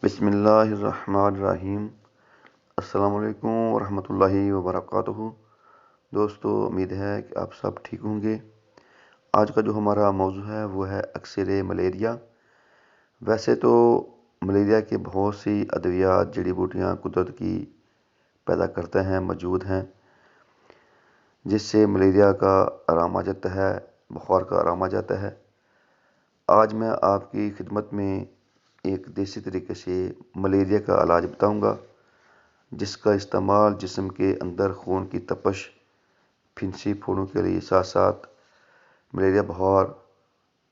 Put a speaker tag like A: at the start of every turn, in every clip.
A: بسم اللہ الرحمن الرحیم۔ السلام علیکم ورحمۃ اللہ وبرکاتہ۔ دوستو، امید ہے کہ آپ سب ٹھیک ہوں گے۔ آج کا جو ہمارا موضوع ہے وہ ہے اکسیر ملیریا۔ ویسے تو ملیریا کے بہت سی ادویات، جڑی بوٹیاں قدرت کی پیدا کرتے ہیں، موجود ہیں، جس سے ملیریا کا آرام آ جاتا ہے، بخار کا آرام آ جاتا ہے۔ آج میں آپ کی خدمت میں ایک دیسی طریقے سے ملیریا کا علاج بتاؤں گا، جس کا استعمال جسم کے اندر خون کی تپش، پھنسی پھوڑوں کے لیے، ساتھ ساتھ ملیریا بخار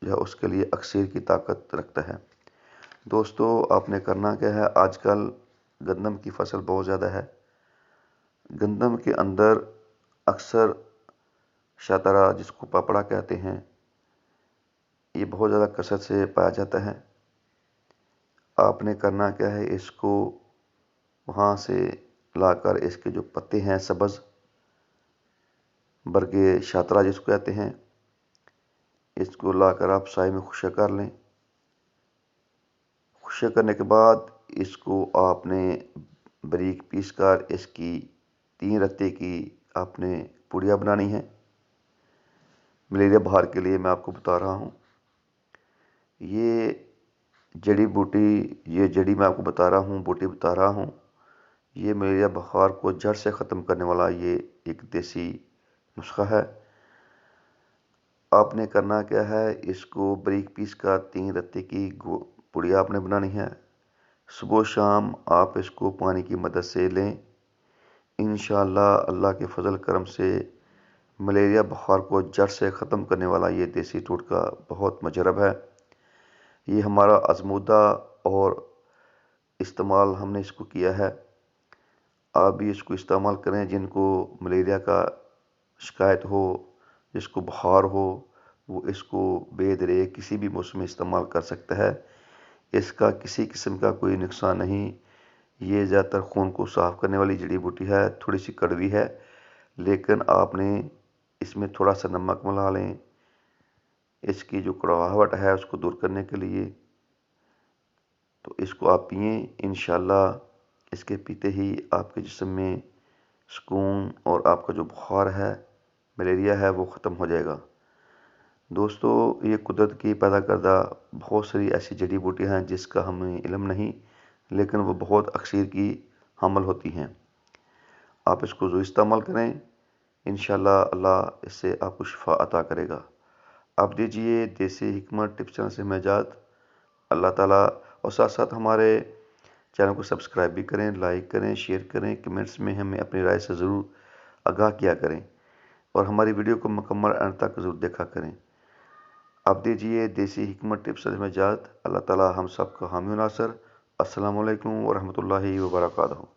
A: جو ہے اس کے لیے اکسیر کی طاقت رکھتا ہے۔ دوستو، آپ نے کرنا کیا ہے، آج کل گندم کی فصل بہت زیادہ ہے۔ گندم کے اندر اکثر شاترا، جس کو پاپڑا کہتے ہیں، یہ بہت زیادہ کثرت سے پایا جاتا ہے۔ آپ نے کرنا کیا ہے، اس کو وہاں سے لا کر اس کے جو پتے ہیں سبز، برگے شاترا جس کو کہتے ہیں، اس کو لا کر آپ سائے میں خشک کر لیں۔ خشک کرنے کے بعد اس کو آپ نے باریک پیس کر اس کی 3 رتے کی آپ نے پوڑیاں بنانی ہیں۔ ملیریا بخار کے لیے میں آپ کو بتا رہا ہوں۔ یہ جڑی بوٹی، یہ جڑی میں آپ کو بتا رہا ہوں، بوٹی بتا رہا ہوں، یہ ملیریا بخار کو جڑ سے ختم کرنے والا یہ ایک دیسی نسخہ ہے۔ آپ نے کرنا کیا ہے، اس کو باریک پیس کا 3 رتے کی پوڑیاں آپ نے بنانی ہے۔ صبح و شام آپ اس کو پانی کی مدد سے لیں۔ انشاءاللہ اللہ کے فضل کرم سے ملیریا بخار کو جڑ سے ختم کرنے والا یہ دیسی ٹوٹکا بہت مجرب ہے۔ یہ ہمارا آزمودہ اور استعمال ہم نے اس کو کیا ہے۔ آپ بھی اس کو استعمال کریں۔ جن کو ملیریا کا شکایت ہو، جس کو بخار ہو، وہ اس کو بے درے کسی بھی موسم میں استعمال کر سکتا ہے۔ اس کا کسی قسم کا کوئی نقصان نہیں۔ یہ زیادہ تر خون کو صاف کرنے والی جڑی بوٹی ہے، تھوڑی سی کڑوی ہے، لیکن آپ نے اس میں تھوڑا سا نمک ملا لیں، اس کی جو کڑواہٹ ہے اس کو دور کرنے کے لیے، تو اس کو آپ پئیں۔ انشاءاللہ اس کے پیتے ہی آپ کے جسم میں سکون اور آپ کا جو بخار ہے، ملیریا ہے، وہ ختم ہو جائے گا۔ دوستو، یہ قدرت کی پیدا کردہ بہت ساری ایسی جڑی بوٹیاں ہیں جس کا ہمیں علم نہیں، لیکن وہ بہت اکثیر کی حامل ہوتی ہیں۔ آپ اس کو جو استعمال کریں، انشاءاللہ اللہ اس سے آپ کو شفا عطا کرے گا۔ آپ دیجئے دیسی حکمت ٹپس چینل سے میں اجازت۔ اللہ تعالیٰ، اور ساتھ ساتھ ہمارے چینل کو سبسکرائب بھی کریں، لائک کریں، شیئر کریں، کمنٹس میں ہمیں اپنی رائے سے ضرور آگاہ کیا کریں، اور ہماری ویڈیو کو مکمل اینڈ تک ضرور دیکھا کریں۔ آپ دیجئے دیسی حکمت ٹپس سے میں اجازت۔ اللہ تعالیٰ ہم سب کا حامی و ناصر۔ السلام علیکم ورحمۃ اللہ وبرکاتہ۔